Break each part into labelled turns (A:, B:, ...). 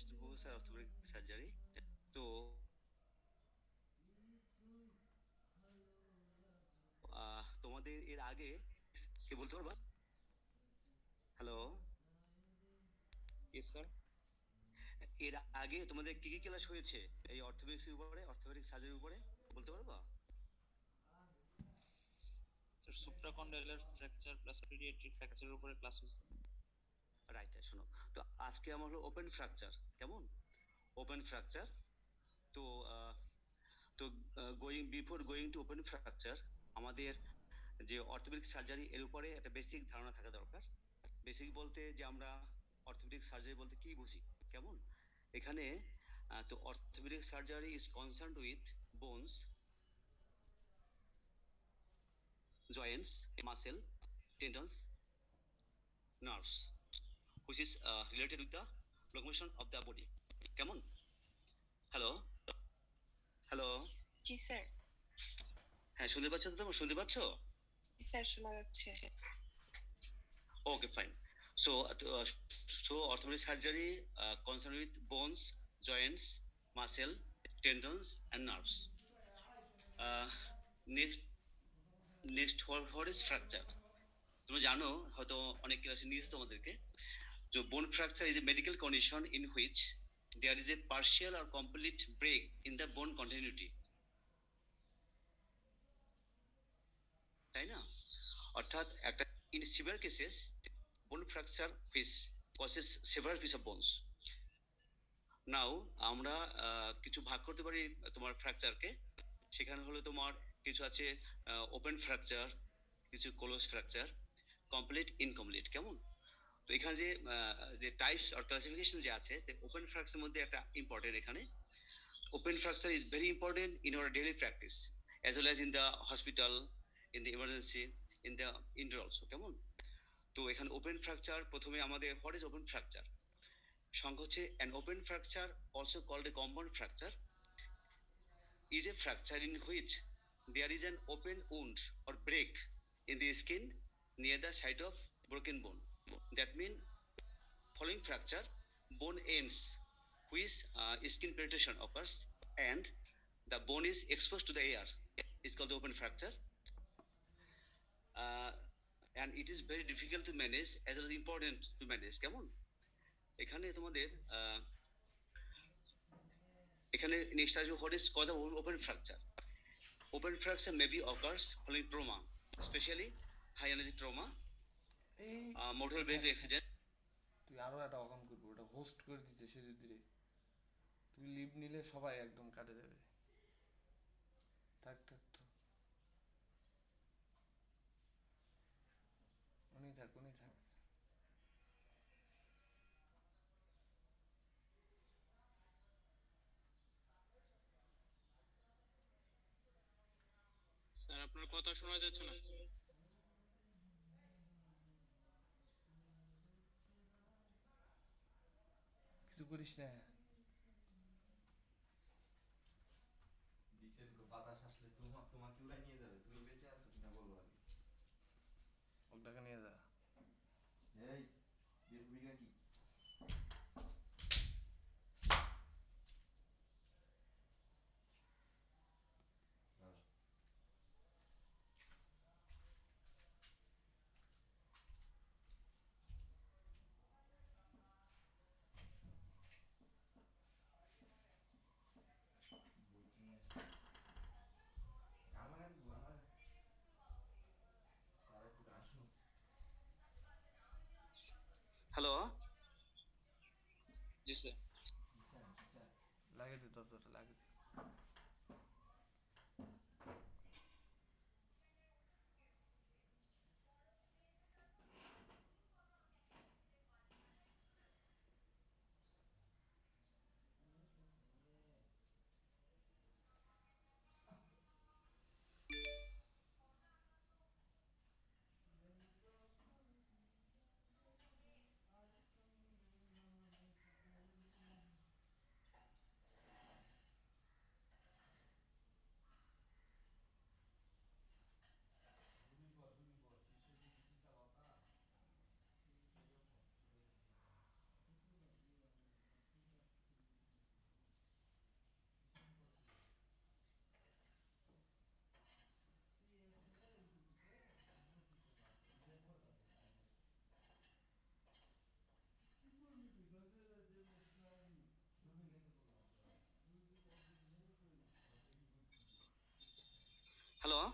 A: Assistant professor orthopaedic surgery. তো তোমাদের এর আগে কি বলতে পারবা? Hello,
B: yes sir.
A: এর আগে তোমাদের কি কি ক্লাস হয়েছে এই অর্থোপেডিক্স এর উপরে, অর্থোপেডিক সার্জারির উপরে বলতে পারবা?
B: Sir supracondylar fracture plus paediatric ফ্র্যাকচারের উপরে ক্লাস হয়েছে।
A: রাইট, শোনো। তো আজকে আমার হলো ওপেন ফ্র্যাকচার। কেমন? Open fracture. তো আহ, তো before going to open fracture, আমাদের যে অর্থোপেডিক সার্জারি এর উপরে একটা বেসিক ধারণা থাকা দরকার। বেসিক বলতে যে আমরা অর্থোপেডিক সার্জারি বলতে কি বুঝি। কেমন? এখানে তো orthopaedic surgery is concerned with bones, joints, muscle, tendons, nerves, which is related with the locomotion of the body. কেমন? Hello, hello.
C: জি স্যার।
A: হ্যাঁ, শুনতে পাচ্ছ তো? তোমরা শুনতে পাচ্ছ?
C: জি স্যার, শোনা যাচ্ছে।
A: ওকে, fine. So, orthopedic surgery concerned with bones, joints, muscle, tendons, and nerves. Uh, next, what is fracture? তোমরা জানো হয়তো, অনেক ক্লাসে নিয়েছো তোমাদেরকে। So, bone fracture is a medical condition in which there is a partial or complete break in the bone continuity. তাই না? অর্থাৎ একটা in severe cases bone fracture which causes several piece of bones. নাও আমরা কিছু ভাগ করতে পারি তোমার ফ্র্যাকচারকে। সেখানে হলো তোমার কিছু আছে ওপেন ফ্র্যাকচার, কিছু ক্লোজ ফ্র্যাকচার, কমপ্লিট, ইনকমপ্লিট। কেমন? তো এখানে যে যে টাইপস অর ক্লাসিফিকেশন যে আছে, ওপেন ফ্র্যাকচারের মধ্যে একটা ইম্পর্টেন্ট এখানে, open fracture is very important in our daily practice as well as in the hospital, in the emergency, in the indoor also. কেমন? তো এখানে ওপেন ফ্র্যাকচার, প্রথমে আমাদের হোয়াট ইজ ওপেন ফ্র্যাকচার? সংখ্যা হচ্ছে an open fracture, also called a compound fracture, is a fracture in which there is an open wound or break in the skin near the site of broken bone. That means following fracture, bone ends which skin penetration occurs and the bone is exposed to the air. It's called the open fracture. Uh, and it is very difficult to manage as well as important to manage. কেমন? এখানে তোমাদের এখানে next আসবে what is cause of open fracture. Open fracture may be occurs following trauma, specially high energy trauma,
D: এই
A: motor vehicle accident.
D: তুই আরো একটা অকাম করবি, ওটা হোস্ট করে দিতে সে যদি রে, তুই লিভ নিলে সবাই একদম কাটে দেবে। থাক থাক তো, উনি থাক উনি থাক।
B: স্যার আপনার কথা শোনা যাচ্ছে না।
D: কিছু করিস না।
E: নিচের বাতাস আসলে তোমাকে উড়াই নিয়ে যাবে। তুমি বেঁচে আছো কিনা বলো আগে।
D: ওটাকে নিয়ে যা।
E: এই এর ভূমিকা কি? আমার আমার স্যার একটু আসুন।
A: হ্যালো,
B: জি স্যার।
E: জি স্যার, জি স্যার।
D: লাগে দে, দরজাটা লাগে দে।
A: Hello?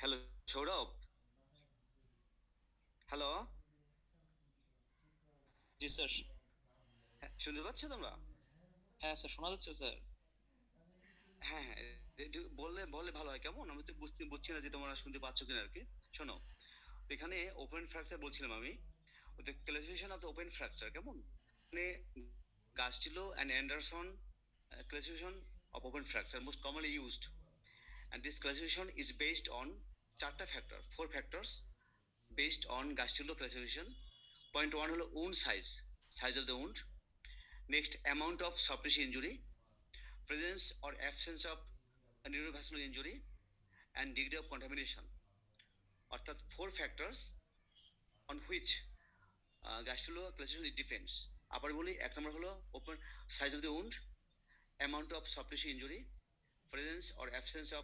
A: Hello, Saurabh? Hello?
B: জি স্যার।
A: শুনতে পাচ্ছ তোমরা?
B: হ্যাঁ স্যার, শোনা যাচ্ছে স্যার।
A: হ্যাঁ, হ্যাঁ, একটু বললে বললে ভালো হয়, কেমন? আমি তো বুঝছি না যে তোমরা শুনতে পাচ্ছ কিনা আর কি। শোনো, তো এখানে ওপেন ফ্র্যাকচার বলছিলাম আমি। the classification of the open fracture কেমন, মানে Castillo and Anderson classification of open fracture most commonly used, and this classification is based on four factors based on Castillo classification. Point one হলো wound size of the wound. Next, amount of soft tissue injury, presence or absence of a neurovascular injury, and degree of contamination. অর্থাৎ four factors on which Gastrolo classification depends. আবার বলি, এক নম্বর হলো open size of the wound, amount of soft tissue injury, presence or absence of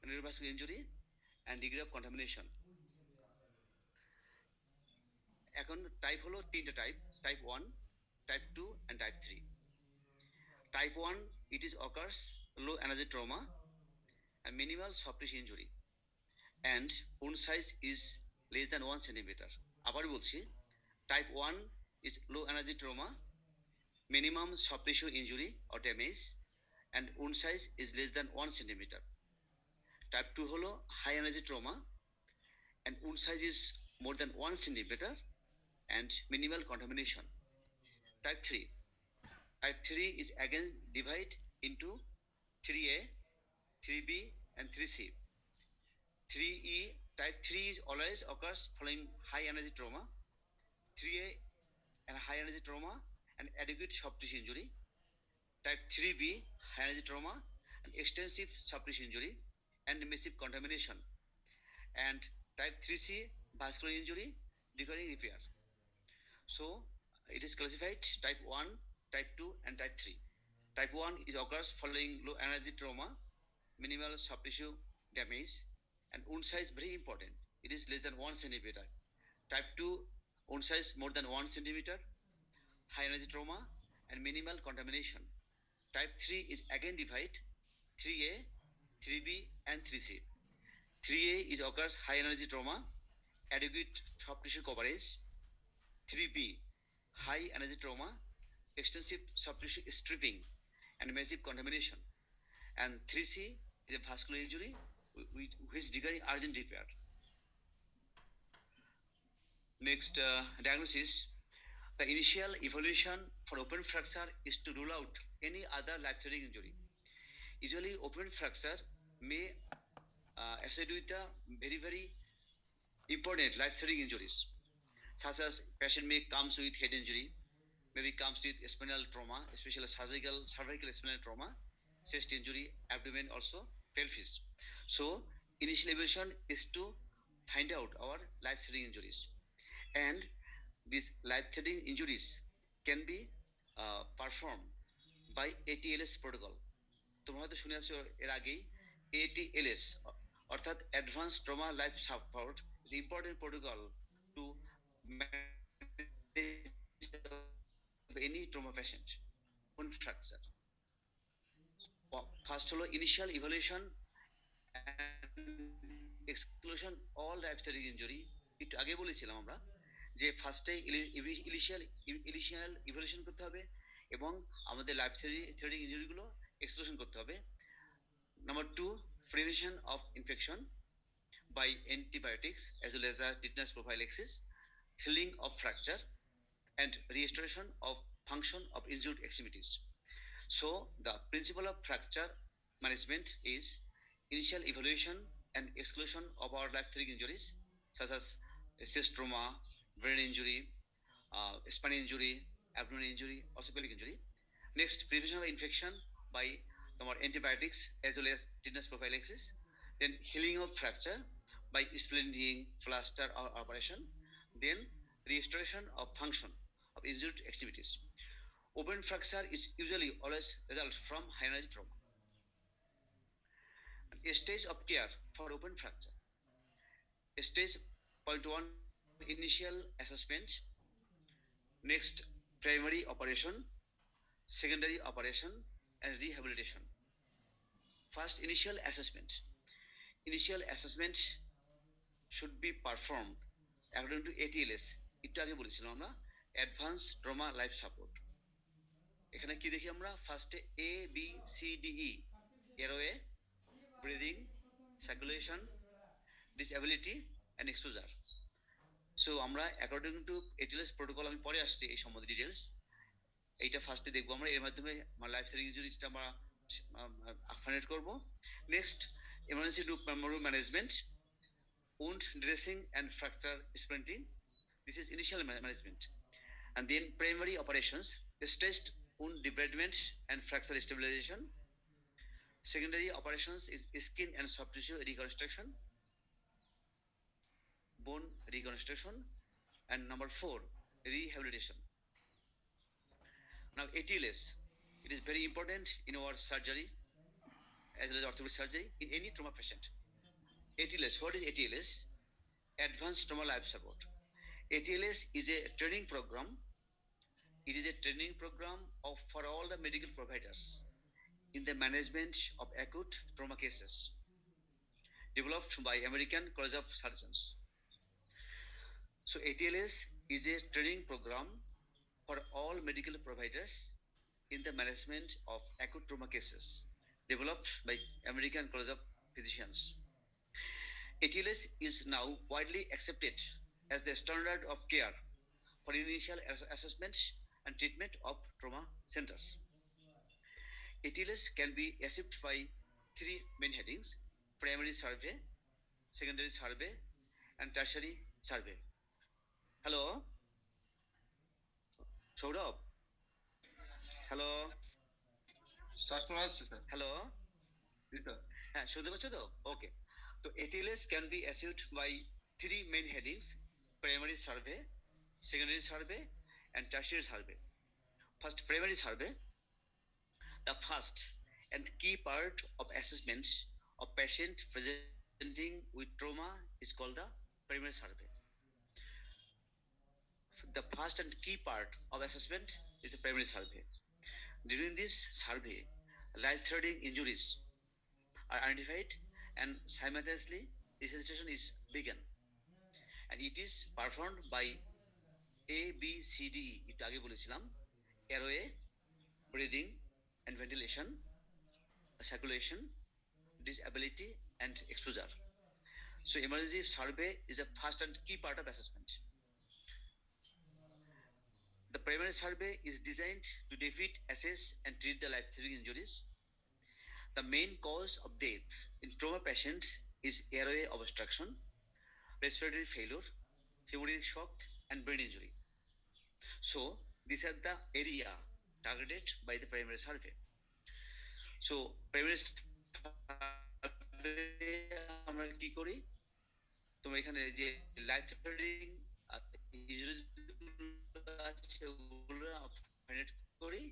A: neurovascular injury, and degree of contamination. এখন type হলো তিনটা type 1, type 2 and type 3. Type 1, it is occurs low energy trauma and minimal soft tissue injury and wound size is less than 1 centimeter. আবার বলছি, type 1 is low energy trauma, minimum soft tissue injury or damage, and wound size is less than 1 centimeter. Type 2 হলো high energy trauma and wound size is more than 1 centimeter and minimal contamination. Type 3. Type 3 is again divided into 3A, 3B and 3C. 3E, type 3 is always occurs following high energy trauma, 3A and high energy trauma and adequate soft tissue injury. Type 3B, high energy trauma and extensive soft tissue injury and massive contamination. And type 3C, vascular injury, requiring repair. So it is classified type 1, type 2 and type 3. Type 1 is occurs following low energy trauma, minimal soft tissue damage, and wound size very important. It is less than 1 centimeter. Type 2, wound size more than 1 centimeter, high energy trauma and minimal contamination. Type 3 is again divided 3A, 3B and 3C. 3A is occurs high energy trauma, adequate soft tissue coverage. 3B, high energy trauma, extensive soft tissue stripping and massive contamination. And 3C is a vascular injury which requiring urgent repair. Next, diagnosis. The initial evaluation for open fracture is to rule out any other life-threatening injury. Usually, open fracture may associate with very important life-threatening injuries, such as patient may comes with head injury, maybe comes with spinal trauma, especially cervical spinal trauma, chest injury, abdomen also, pelvis. So initial evaluation is to find out our life-threatening injuries, and these life-threatening injuries can be performed by ATLS protocol. তোমরা হয়তো শুনে আছো এর আগেই ATLS, অর্থাৎ advance trauma life support, is important protocol to manage any trauma patient on fracture. First হলো initial evaluation exclusion all life threatening injury. একটু আগে বলেছিলাম আমরা যে ফার্স্টে ইনিশিয়াল ইভালুয়েশন করতে হবে এবং আমাদের লাইফ থ্রেটিং ইনজুরিগুলো এক্সক্লুশন করতে হবে। Number 2, prevention of infection by antibiotics as well as a tetanus prophylaxis, healing of fracture and restoration of function of injured extremities. So the principle of fracture management is initial evaluation and exclusion of our life-threatening injuries such as chest trauma, brain injury, spine injury, abdominal injury, orthopedic injury. Next, prevention of infection by antibiotics as well as tetanus prophylaxis. Then healing of fracture by splintering, plaster or operation. Then restoration of function of injured activities. Open fracture is usually always result from high energy trauma. A stage of care for open fracture. Stage point one, initial assessment. Next, primary operation, secondary operation, and rehabilitation. First, initial assessment. Initial assessment should be performed according to ATLS. একটু আগে বলেছিলাম আমরা advance trauma life support. এখানে কি দেখি আমরা ফার্স্টে ABCDE, airway, breathing, circulation, disability and exposure. So আমরা অ্যাকর্ডিং টু ATLS প্রোটোকল, আমি পরে আসছি এই সম্বন্ধে ডিটেলস, এইটা ফার্স্টে দেখবো আমরা, এর মাধ্যমে লাইফ সেভিং ইনজুরিটা আমরা ফাইন্ড করব। Next, emergency room management, wound dressing and fracture splinting. This is initial management. And then primary operations, stressed wound debridement and fracture stabilization. Secondary operations is skin and soft tissue reconstruction, bone reconstruction, and number 4, rehabilitation. Now ATLS, it is very important in our surgery as well as orthopedic surgery in any trauma patient. ATLS, what is ATLS? Advanced Trauma Life Support. ATLS is a training program. It is a training program for all the medical providers in the management of acute trauma cases, developed by American College of Surgeons. So ATLS is a training program for all medical providers in the management of acute trauma cases, developed by American College of Physicians. ATLS is now widely accepted as the standard of care for initial assessment and treatment of trauma centers. ATLS can be achieved by 3 main headings: primary survey, secondary survey, and tertiary survey. Hello? Saurabh? Hello?
E: Sir শোনা যাচ্ছে sir?
A: Hello?
E: জি sir.
A: হ্যাঁ, শুনতে পাচ্ছ তো? ওকে। তো ATLS can be achieved by 3 main headings: primary survey, secondary survey, and tertiary survey. First, primary survey. The first and key part of assessment of patient presenting with trauma is called the primary survey. The first and key part of assessment is the primary survey. During this survey, life-threatening injuries are identified and simultaneously resuscitation is begun, and it is performed by ABCDE, একটু আগে বলেছিলাম, airway, breathing and ventilation, circulation, disability and exposure. So emergency survey is a first and key part of assessment. The primary survey is designed to defeat, assess and treat the life-threatening injuries. The main cause of death in trauma patients is airway obstruction, respiratory failure, hemorrhagic shock and brain injury. So these are the area targeted by the primary survey. So primary survey আমরা কি করি, তোমরা এখানে যে life থ্রেটানিং injuries আছে ওগুলো find করি,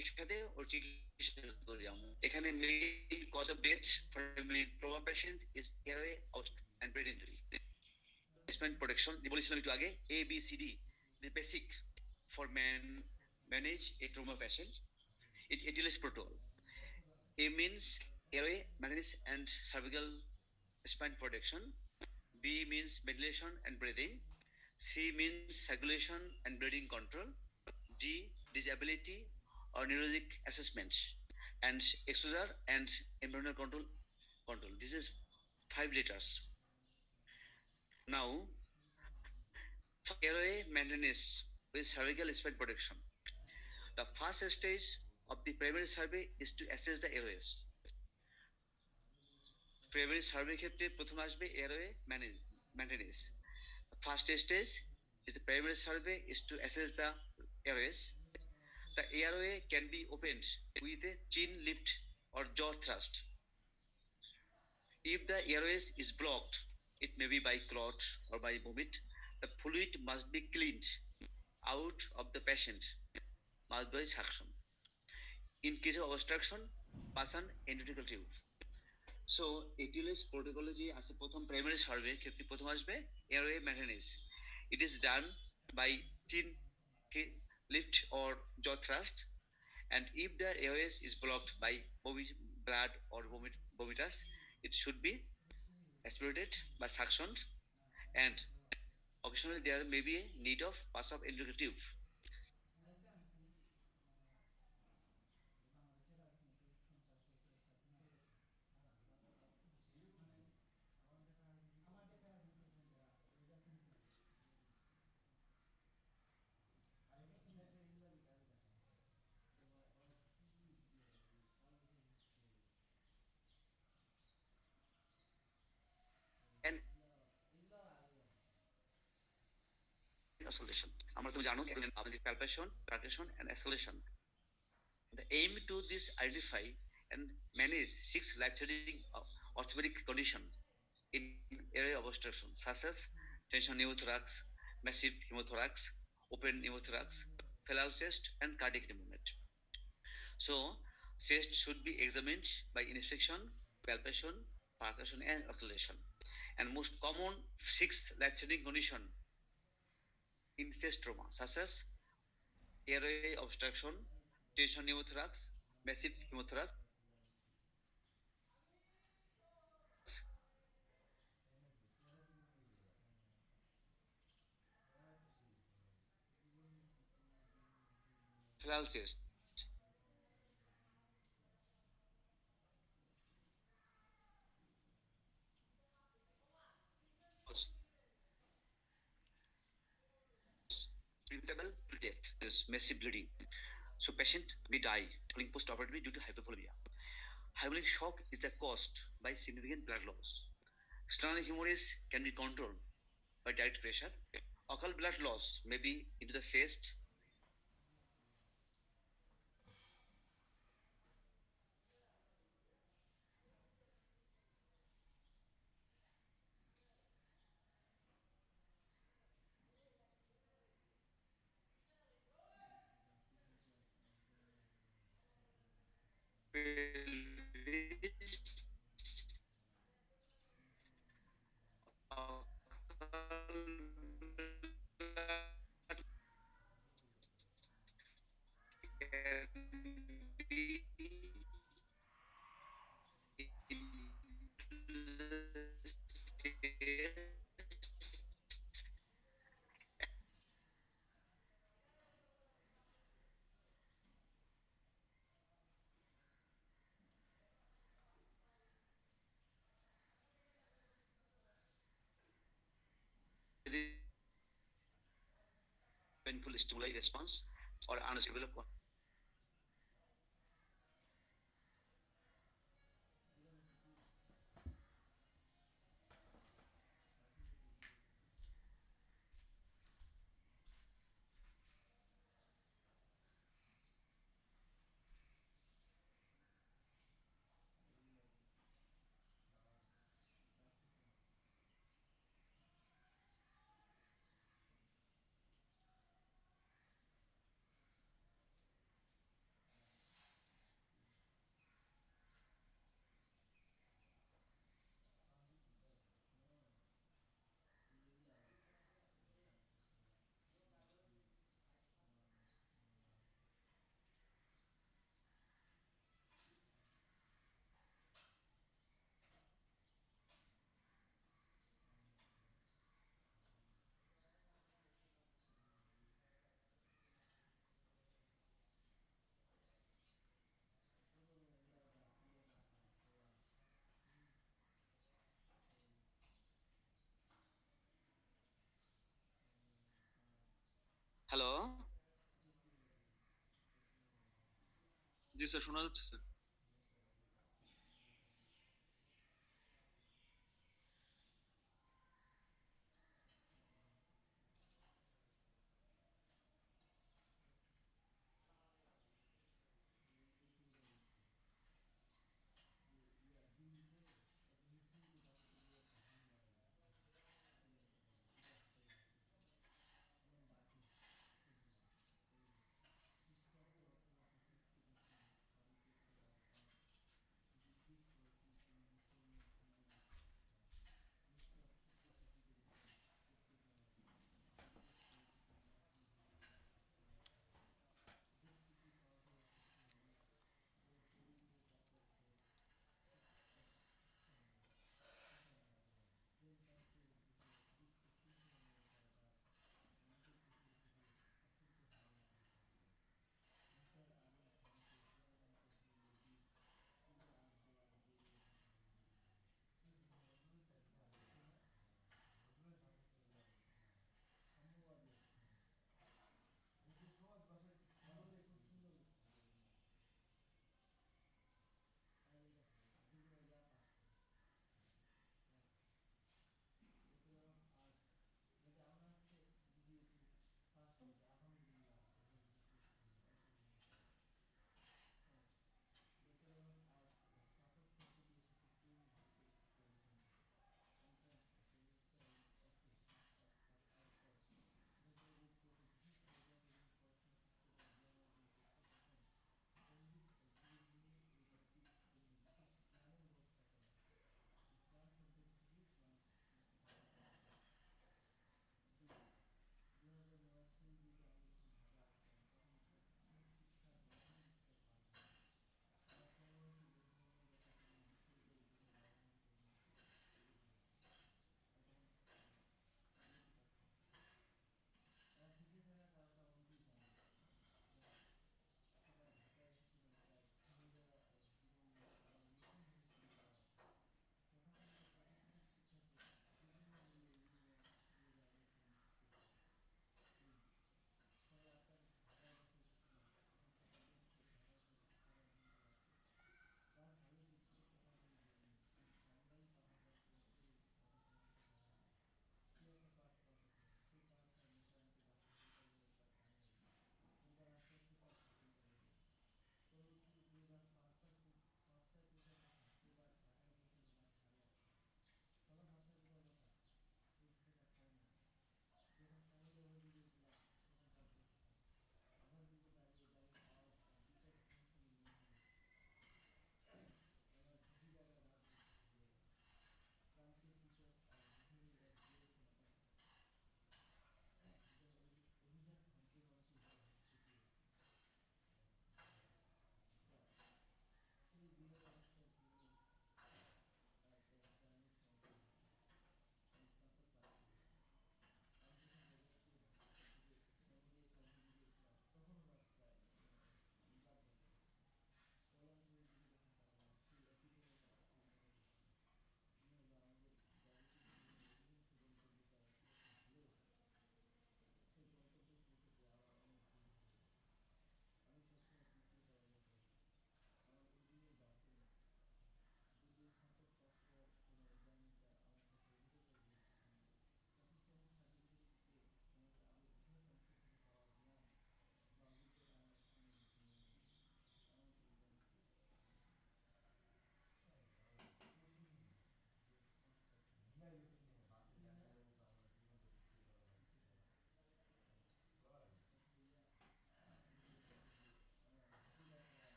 A: একসাথে ওর চিকিৎসা করি আমরা। এখানে main cause of death for trauma patient is airway and brain injury. Spine protection যে বলেছিলাম একটু আগে, ABCD is basic for manage a trauma patient. It is protocol. A means airway management and cervical spine protection. B means ventilation and breathing. C means circulation and bleeding control. D, disability or neurologic assessment, and exposure and environmental control. This is 5 letters. Now, airway maintenance with cervical spine protection. The first stage of the primary survey is to assess the airways. Primary survey ক্ষেত্রে প্রথম আসবে airway maintenance. First stage is the primary survey is to assess the airways. The airway can be opened with a chin lift or jaw thrust. If the airways is blocked, it may be by clot or by vomit, the fluid must be cleaned out of the patient mouth by suction. In case of obstruction, pass an endotracheal tube. So ATLS প্রোটোকলে যে আছে প্রথম primary survey ক্ষেত্রে প্রথম আসবে airway mechanism it is done by chin lift or jaw thrust, and if the airways is blocked by blood or vomitus, it should be aspirated by suctioned, and occasionally there may be a need of pass of endotracheal tube. And oscillation আমরা তুমি জানো আমাদের palpation, percussion and acceleration. The aim to this identify and manage 6 life-threatening orthopedic condition in area of obstruction such as tension pneumothorax, massive pneumothorax, open pneumothorax, fetal chest and cardiac pneumonia. So chest should be examined by inspection, palpation, percussion and acceleration. And most common 6 life-threatening condition in chest trauma such as airway obstruction, tension pneumothorax, massive pneumothorax, fetal chest. Preventable to death is massive bleeding. So patient may die during post-operatively due to hypovolemia. Hypotonic shock is the caused by significant blood loss. External hemorrhage can be controlled by direct pressure. Occult blood loss may be into the chest. Painful stimuli response or unstable. Hello,
B: জি sir, শোনা যাচ্ছে sir.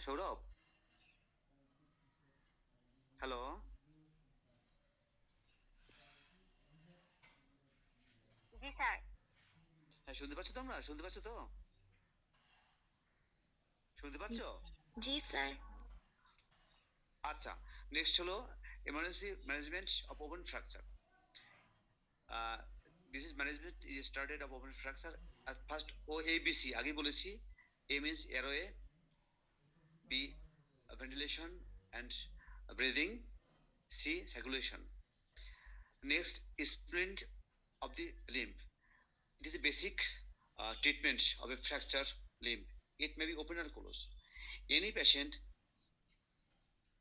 A: Sourav, hello,
F: জি sir.
A: হ্যাঁ শুনতে পাচ্ছ তোমরা? শুনতে পাচ্ছ তো? শুনতে পাচ্ছ?
F: জি স্যার।
A: আচ্ছা, নেক্সট হলো emergency management of open fracture. uh, this is management is started of open fracture at first OABC আগেই বলেছি। A means airway, B ventilation and breathing, C circulation. Next is splint of the limb. It is a basic treatment of a fractured limb. It may be open or closed. Any patient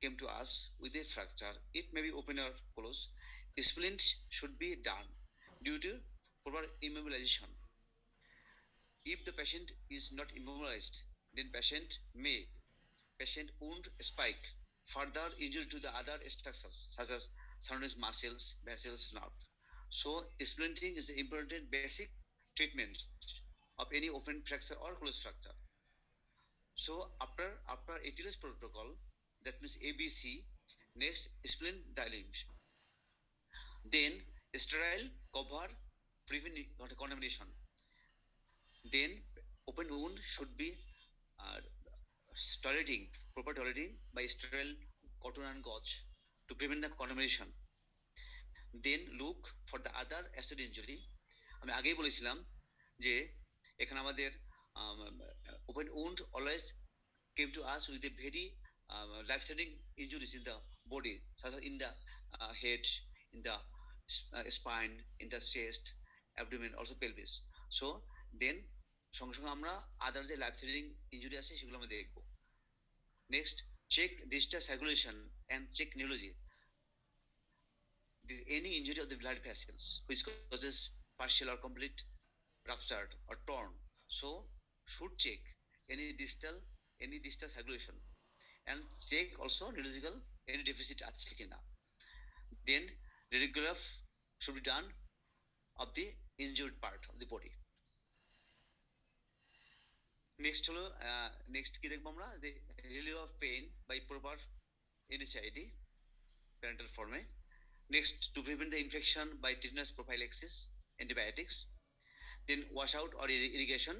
A: came to us with a fracture, it may be open or closed. Splint should be done due to proper immobilization. If the patient is not immobilized, then patient wound spike further injury to the other structures such as surrounding muscles, vessels, nerve. So splinting is the important basic treatment of any open fracture or closed fracture. So after ATLS protocol, that means ABC, next splint the limbs. Then sterile cover prevent contamination. Then open wound should be uh, proper toileting by sterile cotton and gauze to prevent the contamination. Then look for the other acid injury. আমি আগেই বলেছিলাম যে এখানে আমাদের open wound always came to us with a very life-threatening injuries in the body, such as in the head, in the spine, in the chest, abdomen, also pelvis. So then সঙ্গে সঙ্গে আমরা আদার যে লাইফ থ্রেটিং ইঞ্জুরি আছে সেগুলো আমরা দেখবো। Next, check digital circulation and check neurology. Any injury of the blood vessels which causes partial or complete ruptured or torn, so should check any distal circulation and check also neurological any deficit আছে কিনা. Then radiograph should be done of the injured part of the body. Next হলো next কি দেখবো আমরা, যে relieve of pain by proper NSAID parental forme. Next, to prevent the infection by tetanus prophylaxis, antibiotics. Then washout or irrigation,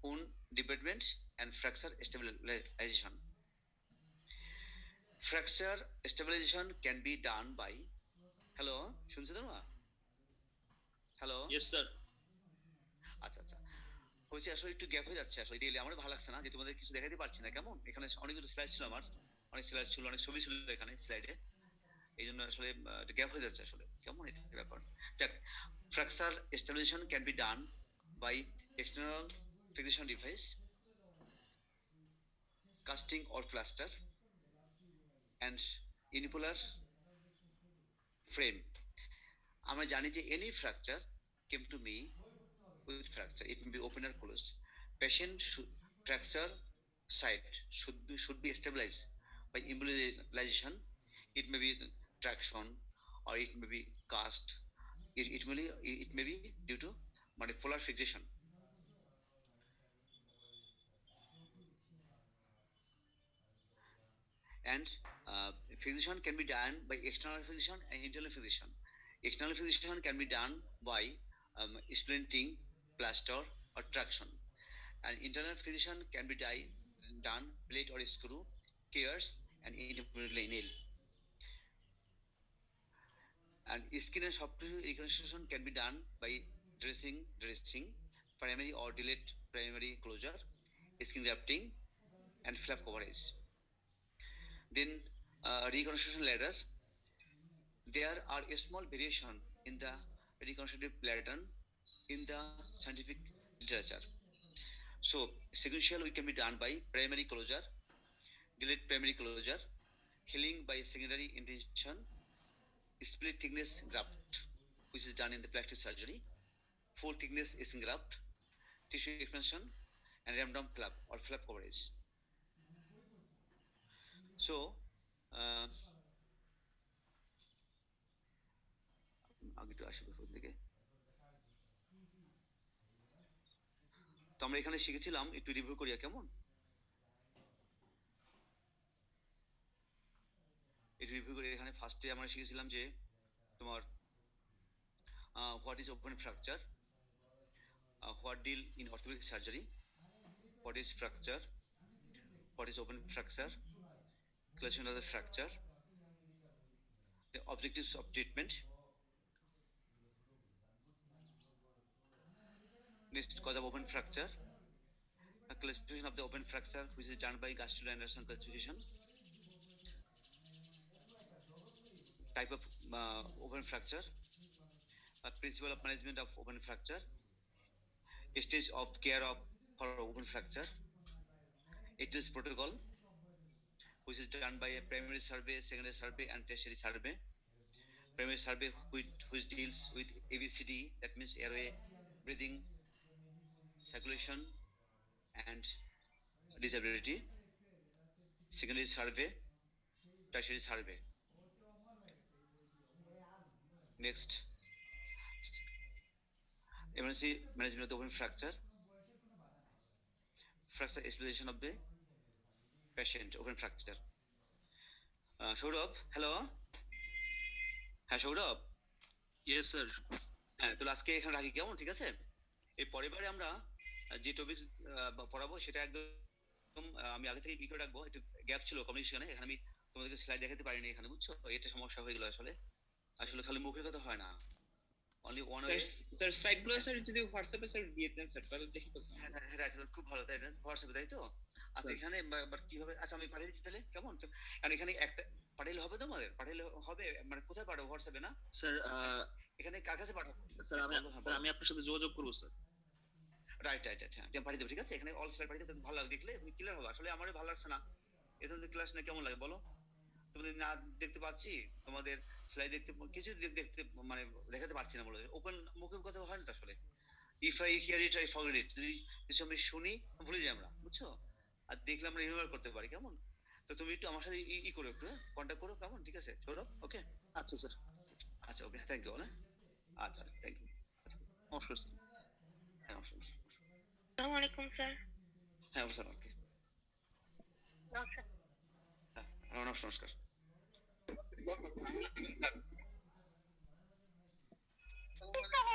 A: wound department and fracture stabilization. Fracture stabilization can be done by, hello, শুনছো তোমরা? Hello,
B: yes sir.
A: আচ্ছা আচ্ছা, হয়েছে আসলে একটু gap হয়ে যাচ্ছে, আসলে ডেলি আমার ভালো লাগছে না যে তোমাদের কিছু দেখাতে পারছি না। কেমন এখানে অনেকগুলো স্লাইড ছিল, আমার অনেক স্লাইড ছিল, অনেক ছবি ছিল এখানে স্লাইডে, এই জন্য আসলে গ্যাপ হয়ে যাচ্ছে আসলে, কেমন এটা ব্যাপার। যাক, fracture stabilization can be done by external fixation device, casting or plaster, and unipolar frame. আমরা জানি যে any fracture came to me with fracture, it may be open or closed. Patient fracture site should be stabilized by immobilization. It may be traction or it may be cast. It may be due to polar fixation. And fixation can be done by external fixation and internal fixation. External fixation can be done by splinting, plaster or traction, and internal fixation can be done plate or screw, gears and intermediate nail. And skin and soft tissue reconstruction can be done by dressing, primary or delayed primary closure, skin grafting and flap coverage. Then reconstruction ladder. There are a small variation in the reconstructive pattern in the scientific literature. So sequential we can be done by primary closure, delayed primary closure, healing by secondary intention, split thickness graft, which is done in the plastic surgery, full thickness skin graft, tissue expansion, and random flap or flap coverage. So আগে একটু আসি উপর দিকে। তো আমরা এখানে শিখেছিলাম, একটু রিভিউ করি কেমন। রিভিউ করি। এখানে ফার্স্টে আমরা শিখেছিলাম যে তোমার what is open fracture, what deal in orthopaedic surgery, what is fracture, what is open fracture, classification of the fracture, the objectives of treatment, next cause of open fracture, a classification of the open fracture which is done by Gastulo Anderson classification, type of open fracture, a principle of management of open fracture, stage of care of for open fracture, it is protocol which is done by a primary survey, secondary survey and tertiary survey. Primary survey which deals with ABCD, that means airway, breathing, circulation and disability. Secondary survey, tertiary survey. Next, emergency management of the open fracture, fracture stabilization of the patient, open fracture. Sourav, hello, হ্যাঁ Sourav,
B: yes sir.
A: হ্যাঁ তাহলে আজকে এখানে রাখি, কেমন? ঠিক আছে, এই পরের বারে আমরা যে টপিক পড়াবো সেটা একদম আমি আগে থেকে ভিডিও রাখবো। একটু গ্যাপ ছিল কমিউনিকেশনে, এখানে আমি তোমাদেরকে স্লাইড দেখাতে পারিনি এখানে, বুঝছো? এটা সমস্যা হয়ে গেল। আসলে আসলে খালি মুখের কথা হয় না, অনলি ওয়ান ওয়ে।
B: স্যার স্লাইডগুলো স্যার যদি হোয়াটসঅ্যাপে স্যার দিয়ে দেন স্যার, তাহলে দেখি তো।
A: হ্যাঁ হ্যাঁ রাইট, খুব ভালো, তাই না? হোয়াটসঅ্যাপে, তাই তো? আচ্ছা এখানে কিভাবে, আচ্ছা আমি পাঠিয়ে দিচ্ছি তাহলে, কেমন? কারণ এখানে একটা পাঠাইলে হবে, তোমাদের পাঠাইলে হবে, মানে কোথায় পাঠাবো? হোয়াটসঅ্যাপে না?
B: স্যার
A: এখানে কার কাছে পাঠাবো?
B: স্যার আমি আপনার সাথে যোগাযোগ করবো স্যার।
A: রাইট রাইট রাইট, হ্যাঁ আমি পাঠিয়ে দেবো, ঠিক আছে? এখানে অল স্লাইড পাঠিয়ে দেবো, ভালো লাগে দেখলে, তুমি ক্লিয়ার হবে। আসলে আমারও ভালো লাগছে না এখানে ক্লাস না, কেমন লাগে বলো? তোমাদের না দেখতে পাচ্ছি, তোমাদের স্লাইড দেখতে কিছু দেখতে মানে দেখাতে পারছি না, বলে ওপেন মুখের কথা হয় না তো আসলে। If I here it I forget it, যদি কিছু আমি শুনি ভুলে যাই আমরা, বুঝছো? আর দেখলে আমরা রিমেম্বার করতে পারি, কেমন? তো তুমি একটু আমার সাথে করো, একটু কন্ট্যাক্ট করো, কেমন? ঠিক আছে সৌরভ, ওকে?
B: আচ্ছা স্যার,
A: আচ্ছা ওকে, থ্যাংক ইউ। হ্যাঁ আচ্ছা থ্যাংক ইউ।
B: নমস্কার স্যার।
A: হ্যাঁ নমস্কার।
F: আসসালামু আলাইকুম স্যার।
A: হ্যাঁ নমস্কার, ওকে,
F: নমস্কার।
A: হ্যাঁ নমস্কার নমস্কার।